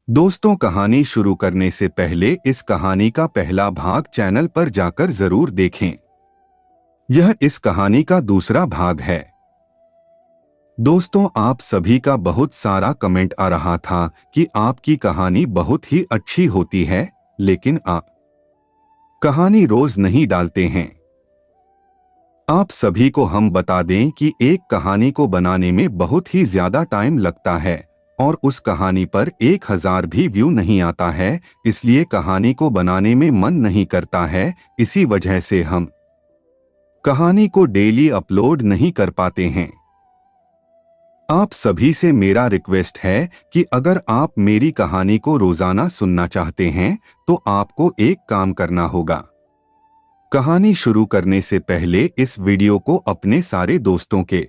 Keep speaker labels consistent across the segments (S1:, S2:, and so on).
S1: दोस्तों, कहानी शुरू करने से पहले इस कहानी का पहला भाग चैनल पर जाकर जरूर देखें। यह इस कहानी का दूसरा भाग है। दोस्तों, आप सभी का बहुत सारा कमेंट आ रहा था कि आपकी कहानी बहुत ही अच्छी होती है, लेकिन आप कहानी रोज नहीं डालते हैं। आप सभी को हम बता दें कि एक कहानी को बनाने में बहुत ही ज्यादा टाइम लगता है और उस कहानी पर 1000 भी व्यू नहीं आता है, इसलिए कहानी को बनाने में मन नहीं करता है। इसी वजह से हम कहानी को डेली अपलोड नहीं कर पाते हैं। आप सभी से मेरा रिक्वेस्ट है कि अगर आप मेरी कहानी को रोजाना सुनना चाहते हैं तो आपको एक काम करना होगा। कहानी शुरू करने से पहले इस वीडियो को अपने सारे दोस्तों के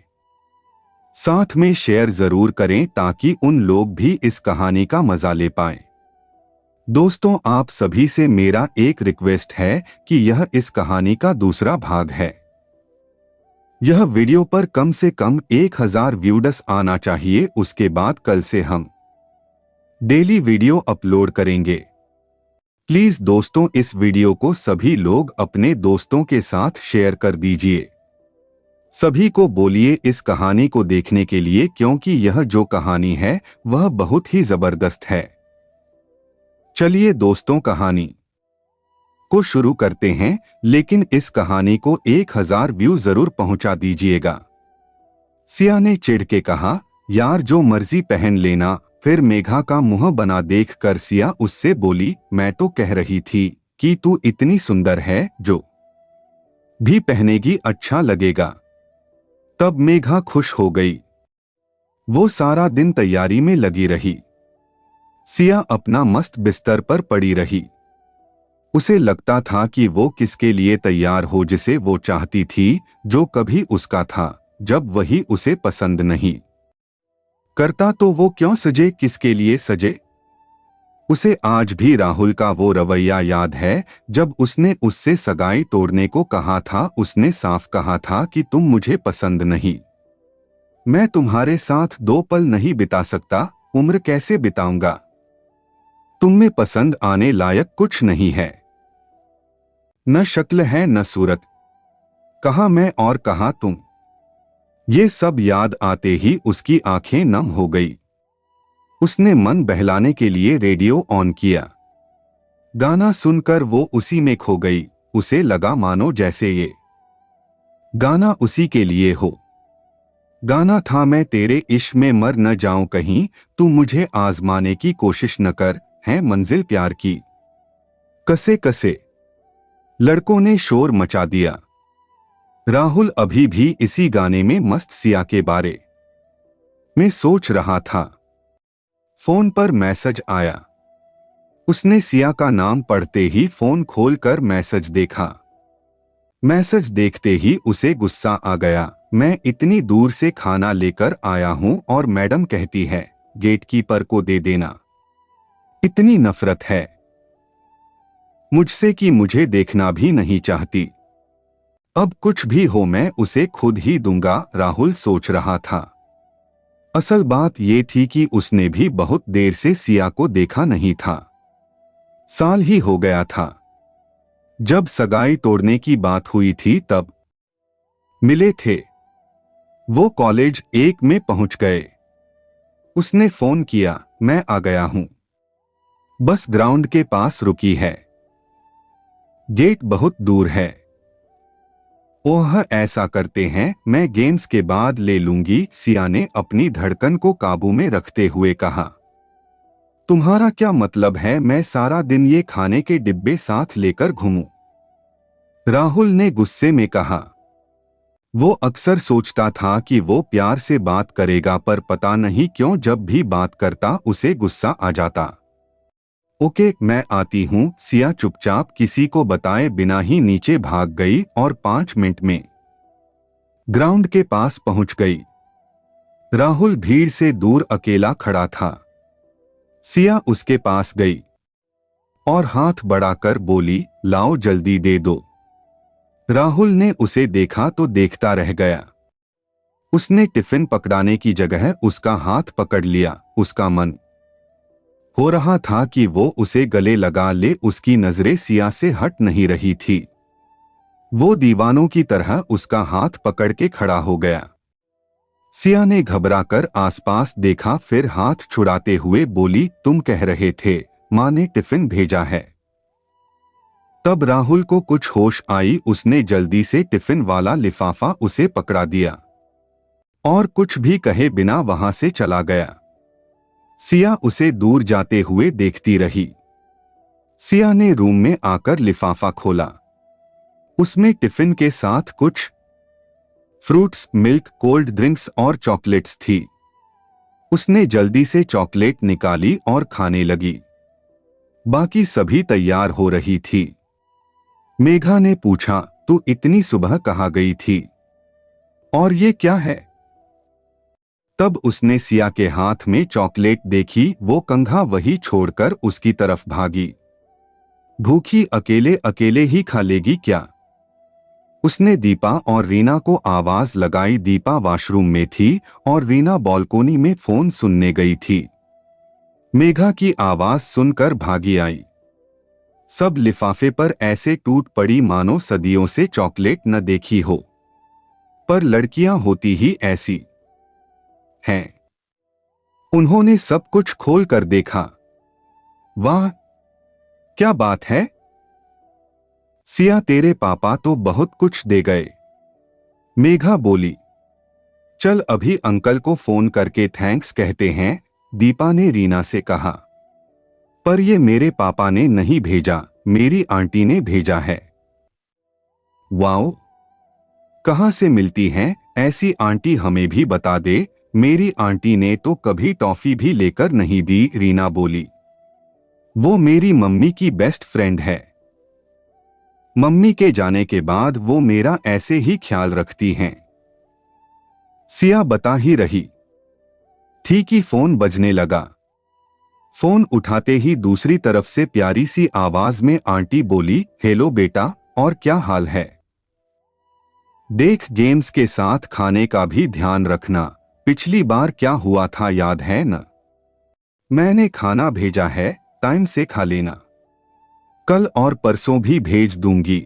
S1: साथ में शेयर जरूर करें ताकि उन लोग भी इस कहानी का मजा ले पाएं। दोस्तों, आप सभी से मेरा एक रिक्वेस्ट है कि यह इस कहानी का दूसरा भाग है। यह वीडियो पर कम से कम 1000 व्यूज आना चाहिए। उसके बाद कल से हम डेली वीडियो अपलोड करेंगे। प्लीज दोस्तों, इस वीडियो को सभी लोग अपने दोस्तों के साथ शेयर कर दीजिए। सभी को बोलिए इस कहानी को देखने के लिए, क्योंकि यह जो कहानी है वह बहुत ही जबरदस्त है। चलिए दोस्तों, कहानी को शुरू करते हैं, लेकिन इस कहानी को 1000 व्यू जरूर पहुंचा दीजिएगा। सिया ने चिढ़ के कहा, यार जो मर्जी पहन लेना। फिर मेघा का मुंह बना देखकर सिया उससे बोली, मैं तो कह रही थी कि तू इतनी सुंदर है, जो भी पहनेगी अच्छा लगेगा। तब मेघा खुश हो गई। वो सारा दिन तैयारी में लगी रही। सिया अपना मस्त बिस्तर पर पड़ी रही। उसे लगता था कि वो किसके लिए तैयार हो, जिसे वो चाहती थी, जो कभी उसका था। जब वही उसे पसंद नहीं करता तो वो क्यों सजे, किसके लिए सजे। उसे आज भी राहुल का वो रवैया याद है। जब उसने उससे सगाई तोड़ने को कहा था, उसने साफ कहा था कि तुम मुझे पसंद नहीं, मैं तुम्हारे साथ 2 पल नहीं बिता सकता, उम्र कैसे बिताऊंगा, तुम में पसंद आने लायक कुछ नहीं है, न शक्ल है न सूरत, कहा मैं और कहा तुम। ये सब याद आते ही उसकी आंखें नम हो गई। उसने मन बहलाने के लिए रेडियो ऑन किया। गाना सुनकर वो उसी में खो गई। उसे लगा मानो जैसे ये गाना उसी के लिए हो। गाना था, मैं तेरे इश्क में मर न जाऊं कहीं, तू मुझे आजमाने की कोशिश न कर, है मंजिल प्यार की। कसे कसे लड़कों ने शोर मचा दिया। राहुल अभी भी इसी गाने में मस्त सिया के बारे में सोच रहा था। फोन पर मैसेज आया। उसने सिया का नाम पढ़ते ही फोन खोलकर मैसेज देखा। मैसेज देखते ही उसे गुस्सा आ गया। मैं इतनी दूर से खाना लेकर आया हूं और मैडम कहती है गेटकीपर को दे देना। इतनी नफरत है मुझसे कि मुझे देखना भी नहीं चाहती। अब कुछ भी हो मैं उसे खुद ही दूंगा, राहुल सोच रहा था। असल बात ये थी कि उसने भी बहुत देर से सिया को देखा नहीं था। साल ही हो गया था। जब सगाई तोड़ने की बात हुई थी तब मिले थे। वो कॉलेज 1 में पहुंच गए। उसने फोन किया, मैं आ गया हूं, बस ग्राउंड के पास रुकी है, गेट बहुत दूर है। ओह, ऐसा करते हैं, मैं गेम्स के बाद ले लूंगी, सिया ने अपनी धड़कन को काबू में रखते हुए कहा। तुम्हारा क्या मतलब है मैं सारा दिन ये खाने के डिब्बे साथ लेकर घूमूं? राहुल ने गुस्से में कहा। वो अक्सर सोचता था कि वो प्यार से बात करेगा, पर पता नहीं क्यों जब भी बात करता उसे गुस्सा आ जाता। ओके, मैं आती हूं। सिया चुपचाप किसी को बताए बिना ही नीचे भाग गई और 5 मिनट में ग्राउंड के पास पहुंच गई। राहुल भीड़ से दूर अकेला खड़ा था। सिया उसके पास गई और हाथ बढ़ाकर बोली, लाओ जल्दी दे दो। राहुल ने उसे देखा तो देखता रह गया। उसने टिफिन पकड़ाने की जगह उसका हाथ पकड़ लिया। उसका मन हो रहा था कि वो उसे गले लगा ले, उसकी नजरें सिया से हट नहीं रही थी। वो दीवानों की तरह उसका हाथ पकड़ के खड़ा हो गया। सिया ने घबराकर आसपास देखा, फिर हाथ छुड़ाते हुए बोली, तुम कह रहे थे माँ ने टिफिन भेजा है। तब राहुल को कुछ होश आई, उसने जल्दी से टिफिन वाला लिफाफा उसे पकड़ा दिया और कुछ भी कहे बिना वहां से चला गया। सिया उसे दूर जाते हुए देखती रही। सिया ने रूम में आकर लिफाफा खोला। उसमें टिफिन के साथ कुछ फ्रूट्स, मिल्क, कोल्ड ड्रिंक्स और चॉकलेट्स थी। उसने जल्दी से चॉकलेट निकाली और खाने लगी। बाकी सभी तैयार हो रही थी। मेघा ने पूछा, तू इतनी सुबह कहाँ गई थी और ये क्या है? तब उसने सिया के हाथ में चॉकलेट देखी। वो कंघा वही छोड़कर उसकी तरफ भागी। भूखी अकेले अकेले ही खा लेगी क्या? उसने दीपा और रीना को आवाज लगाई। दीपा वॉशरूम में थी और रीना बालकोनी में फोन सुनने गई थी। मेघा की आवाज सुनकर भागी आई। सब लिफाफे पर ऐसे टूट पड़ी मानो सदियों से चॉकलेट न देखी हो। पर लड़कियां होती ही ऐसी हैं। उन्होंने सब कुछ खोल कर देखा। वाह, क्या बात है सिया, तेरे पापा तो बहुत कुछ दे गए। मेघा बोली, चल अभी अंकल को फोन करके थैंक्स कहते हैं, दीपा ने रीना से कहा। पर ये मेरे पापा ने नहीं भेजा, मेरी आंटी ने भेजा है। वाओ, कहां से मिलती हैं ऐसी आंटी, हमें भी बता दे। मेरी आंटी ने तो कभी टॉफी भी लेकर नहीं दी, रीना बोली। वो मेरी मम्मी की बेस्ट फ्रेंड है। मम्मी के जाने के बाद वो मेरा ऐसे ही ख्याल रखती हैं। सिया बता ही रही थी कि फोन बजने लगा। फोन उठाते ही दूसरी तरफ से प्यारी सी आवाज में आंटी बोली, हेलो बेटा, और क्या हाल है? देख, गेम्स के साथ खाने का भी ध्यान रखना। पिछली बार क्या हुआ था याद है न? मैंने खाना भेजा है, टाइम से खा लेना। कल और परसों भी भेज दूंगी।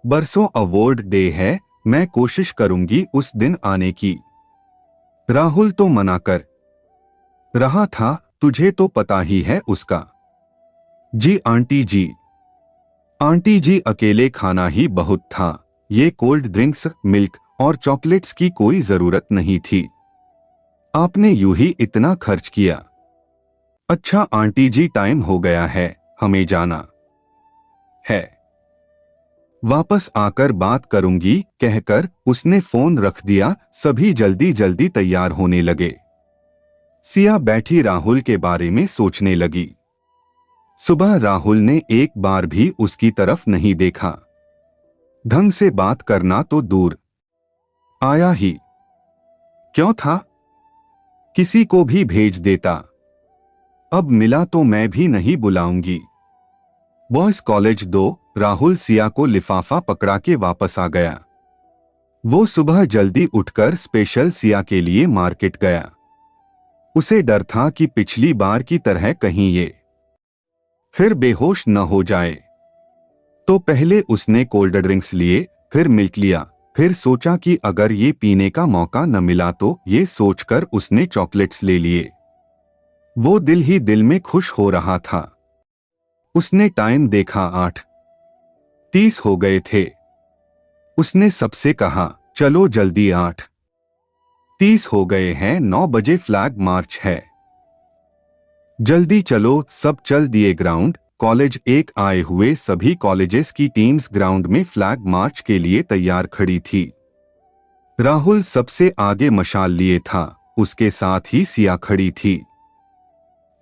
S1: परसों अवार्ड डे है, मैं कोशिश करूंगी उस दिन आने की। राहुल तो मना कर रहा था, तुझे तो पता ही है उसका। जी आंटी जी। आंटी जी, अकेले खाना ही बहुत था। ये कोल्ड ड्रिंक्स, मिल्क और चॉकलेट्स की कोई जरूरत नहीं थी। आपने यूं ही इतना खर्च किया। अच्छा आंटी जी, टाइम हो गया है, हमें जाना है। वापस आकर बात करूंगी कहकर उसने फोन रख दिया। सभी जल्दी जल्दी तैयार होने लगे। सिया बैठी राहुल के बारे में सोचने लगी। सुबह राहुल ने एक बार भी उसकी तरफ नहीं देखा। ढंग से बात करना तो दूर, आया ही क्यों था? किसी को भी भेज देता। अब मिला तो मैं भी नहीं बुलाऊंगी। Boys college 2। राहुल सिया को लिफाफा पकड़ा के वापस आ गया। वो सुबह जल्दी उठकर स्पेशल सिया के लिए मार्केट गया। उसे डर था कि पिछली बार की तरह कहीं ये फिर बेहोश न हो जाए। तो पहले उसने कोल्ड ड्रिंक्स लिए, फिर मिल्क लिया, फिर सोचा कि अगर ये पीने का मौका न मिला तो, ये सोचकर उसने चॉकलेट्स ले लिए। वो दिल ही दिल में खुश हो रहा था। उसने टाइम देखा, 8:30 हो गए थे। उसने सबसे कहा, चलो जल्दी, 8:30 हो गए हैं, 9 बजे फ्लैग मार्च है। जल्दी चलो। सब चल दिए ग्राउंड। कॉलेज एक आए हुए सभी कॉलेजेस की टीम्स ग्राउंड में फ्लैग मार्च के लिए तैयार खड़ी थी। राहुल सबसे आगे मशाल लिए था, उसके साथ ही सिया खड़ी थी।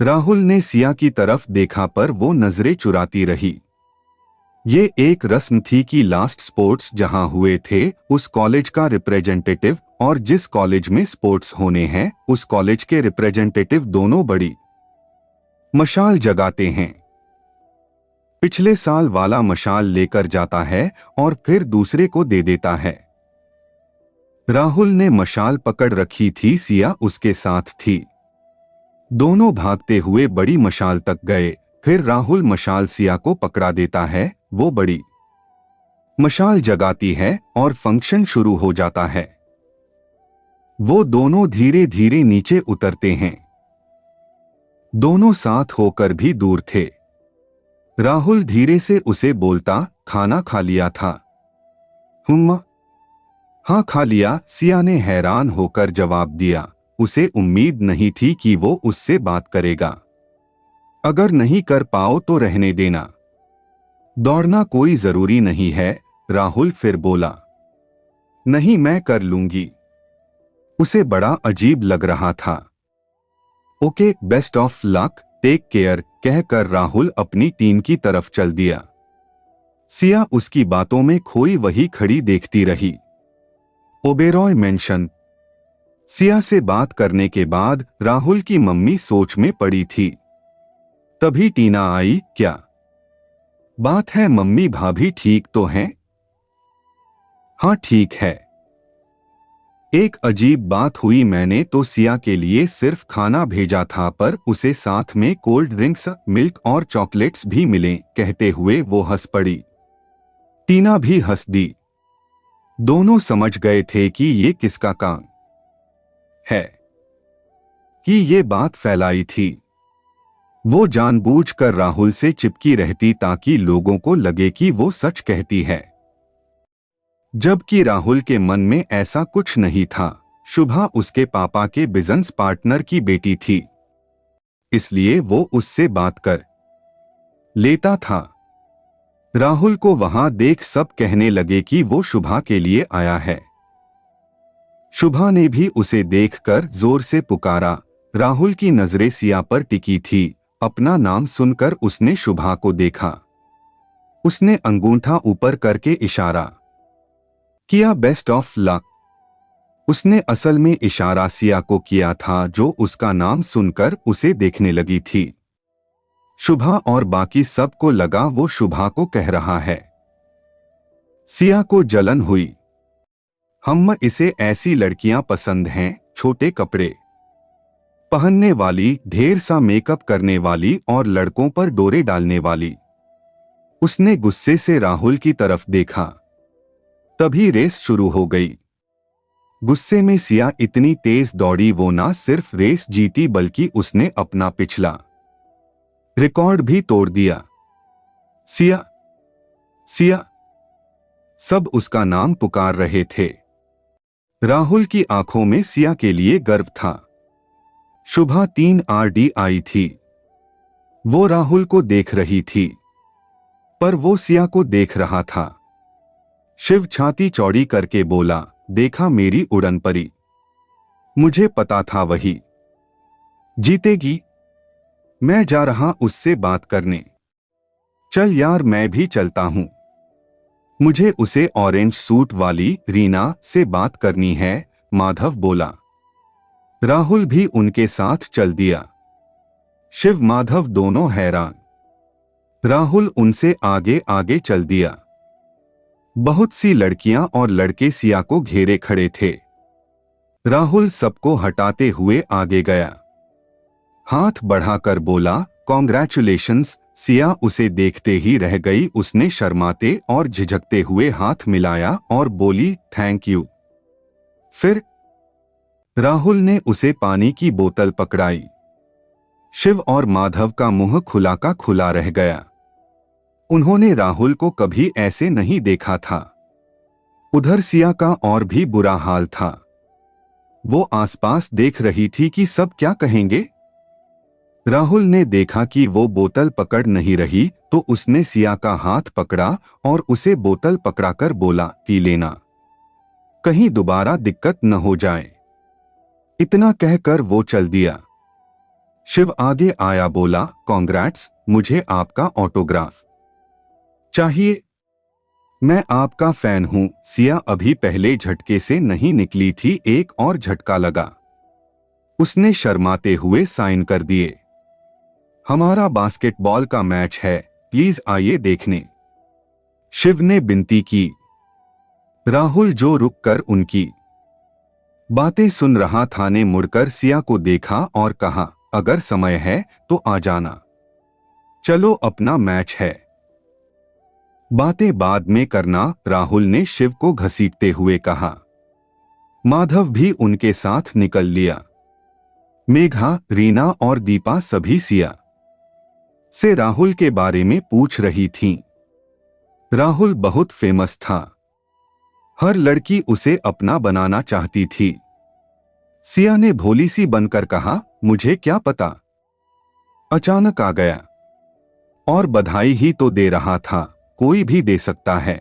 S1: राहुल ने सिया की तरफ देखा पर वो नजरें चुराती रही। ये एक रस्म थी कि लास्ट स्पोर्ट्स जहां हुए थे, उस कॉलेज का रिप्रेजेंटेटिव और जिस कॉलेज में स्पोर्ट्स होने हैं, उस कॉलेज के रिप्रेजेंटेटिव दोनों बड़ी मशाल जगाते हैं। पिछले साल वाला मशाल लेकर जाता है और फिर दूसरे को दे देता है। राहुल ने मशाल पकड़ रखी थी, सिया उसके साथ थी। दोनों भागते हुए बड़ी मशाल तक गए। फिर राहुल मशाल सिया को पकड़ा देता है। वो बड़ी मशाल जगाती है और फंक्शन शुरू हो जाता है। वो दोनों धीरे धीरे नीचे उतरते हैं। दोनों साथ होकर भी दूर थे। राहुल धीरे से उसे बोलता, खाना खा लिया था? हाँ खा लिया, सिया ने हैरान होकर जवाब दिया। उसे उम्मीद नहीं थी कि वो उससे बात करेगा। अगर नहीं कर पाओ तो रहने देना, दौड़ना कोई जरूरी नहीं है। राहुल फिर बोला, नहीं मैं कर लूंगी। उसे बड़ा अजीब लग रहा था। Okay, best of luck, take care, कहकर राहुल अपनी टीम की तरफ चल दिया। सिया उसकी बातों में खोई वही खड़ी देखती रही। ओबेरॉय मेंशन। सिया से बात करने के बाद राहुल की मम्मी सोच में पड़ी थी। तभी टीना आई। क्या बात है मम्मी, भाभी ठीक तो हैं? हाँ ठीक है। एक अजीब बात हुई, मैंने तो सिया के लिए सिर्फ खाना भेजा था पर उसे साथ में कोल्ड ड्रिंक्स, मिल्क और चॉकलेट्स भी मिले। कहते हुए वो हंस पड़ी। टीना भी हंस दी। दोनों समझ गए थे कि ये किसका काम है कि ये बात फैलाई थी। वो जानबूझकर राहुल से चिपकी रहती ताकि लोगों को लगे कि वो सच कहती है, जबकि राहुल के मन में ऐसा कुछ नहीं था। शुभा उसके पापा के बिजनेस पार्टनर की बेटी थी, इसलिए वो उससे बात कर लेता था। राहुल को वहां देख सब कहने लगे कि वो शुभा के लिए आया है। शुभा ने भी उसे देखकर जोर से पुकारा। राहुल की नजरें सिया पर टिकी थी। अपना नाम सुनकर उसने शुभा को देखा। उसने अंगूठा ऊपर करके इशारा किया, बेस्ट ऑफ लक। उसने असल में इशारा सिया को किया था, जो उसका नाम सुनकर उसे देखने लगी थी। शुभा और बाकी सबको लगा वो शुभा को कह रहा है। सिया को जलन हुई। हम इसे ऐसी लड़कियां पसंद हैं, छोटे कपड़े पहनने वाली, ढेर सा मेकअप करने वाली और लड़कों पर डोरे डालने वाली। उसने गुस्से से राहुल की तरफ देखा। तभी रेस शुरू हो गई। गुस्से में सिया इतनी तेज दौड़ी, वो ना सिर्फ रेस जीती बल्कि उसने अपना पिछला रिकॉर्ड भी तोड़ दिया। सिया सिया, सब उसका नाम पुकार रहे थे। राहुल की आंखों में सिया के लिए गर्व था। शुभा 3 RDI थी। वो राहुल को देख रही थी, पर वो सिया को देख रहा था। शिव छाती चौड़ी करके बोला, देखा मेरी उड़न परी, मुझे पता था वही जीतेगी। मैं जा रहा उससे बात करने। चल यार, मैं भी चलता हूं। मुझे उसे ऑरेंज सूट वाली रीना से बात करनी है, माधव बोला। राहुल भी उनके साथ चल दिया। शिव माधव दोनों हैरान। राहुल उनसे आगे आगे चल दिया। बहुत सी लड़कियां और लड़के सिया को घेरे खड़े थे। राहुल सबको हटाते हुए आगे गया। हाथ बढ़ाकर बोला, कॉन्ग्रेचुलेशंस। सिया उसे देखते ही रह गई। उसने शर्माते और झिझकते हुए हाथ मिलाया और बोली, थैंक यू। फिर राहुल ने उसे पानी की बोतल पकड़ाई। शिव और माधव का मुंह खुला का खुला रह गया। उन्होंने राहुल को कभी ऐसे नहीं देखा था। उधर सिया का और भी बुरा हाल था। वो आसपास देख रही थी कि सब क्या कहेंगे। राहुल ने देखा कि वो बोतल पकड़ नहीं रही, तो उसने सिया का हाथ पकड़ा और उसे बोतल पकड़ाकर बोला, पी लेना, कहीं दोबारा दिक्कत न हो जाए। इतना कहकर वो चल दिया। शिव आगे आया, बोला, कॉन्ग्रेट्स, मुझे आपका ऑटोग्राफ चाहिए। मैं आपका फैन हूं। सिया अभी पहले झटके से नहीं निकली थी, एक और झटका लगा। उसने शर्माते हुए साइन कर दिए। हमारा बास्केटबॉल का मैच है, प्लीज आइए देखने, शिव ने विनती की। राहुल जो रुककर उनकी बातें सुन रहा था ने मुड़कर सिया को देखा और कहा, अगर समय है तो आ जाना। चलो अपना मैच है। बातें बाद में करना, राहुल ने शिव को घसीटते हुए कहा। माधव भी उनके साथ निकल लिया। मेघा, रीना और दीपा सभी सिया से राहुल के बारे में पूछ रही थीं। राहुल बहुत फेमस था। हर लड़की उसे अपना बनाना चाहती थी। सिया ने भोली सी बनकर कहा, मुझे क्या पता, अचानक आ गया। और बधाई ही तो दे रहा था, कोई भी दे सकता है।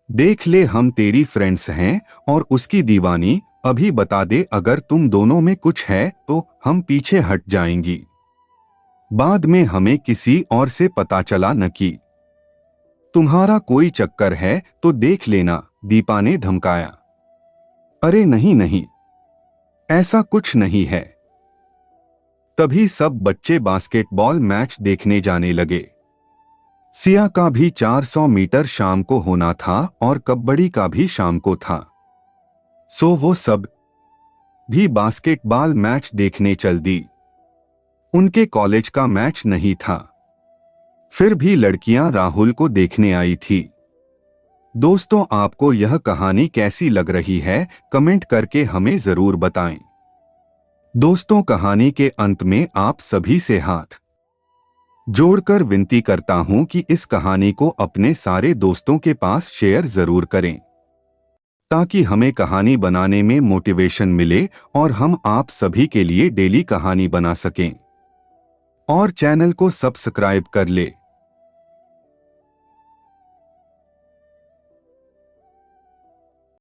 S1: देख ले, हम तेरी फ्रेंड्स हैं और उसकी दीवानी। अभी बता दे, अगर तुम दोनों में कुछ है तो हम पीछे हट जाएंगी। बाद में हमें किसी और से पता चला न कि तुम्हारा कोई चक्कर है तो देख लेना, दीपा ने धमकाया। अरे नहीं नहीं, ऐसा कुछ नहीं है। तभी सब बच्चे बास्केटबॉल मैच देखने जाने लगे। सिया का भी 400 मीटर शाम को होना था और कबड्डी का भी शाम को था। सो वो सब भी बास्केटबॉल मैच देखने चल दी। उनके कॉलेज का मैच नहीं था, फिर भी लड़कियां राहुल को देखने आई थी। दोस्तों, आपको यह कहानी कैसी लग रही है, कमेंट करके हमें जरूर बताएं। दोस्तों, कहानी के अंत में आप सभी से हाथ जोड़कर विनती करता हूं कि इस कहानी को अपने सारे दोस्तों के पास शेयर जरूर करें, ताकि हमें कहानी बनाने में मोटिवेशन मिले और हम आप सभी के लिए डेली कहानी बना सकें। और चैनल को सब्सक्राइब कर ले।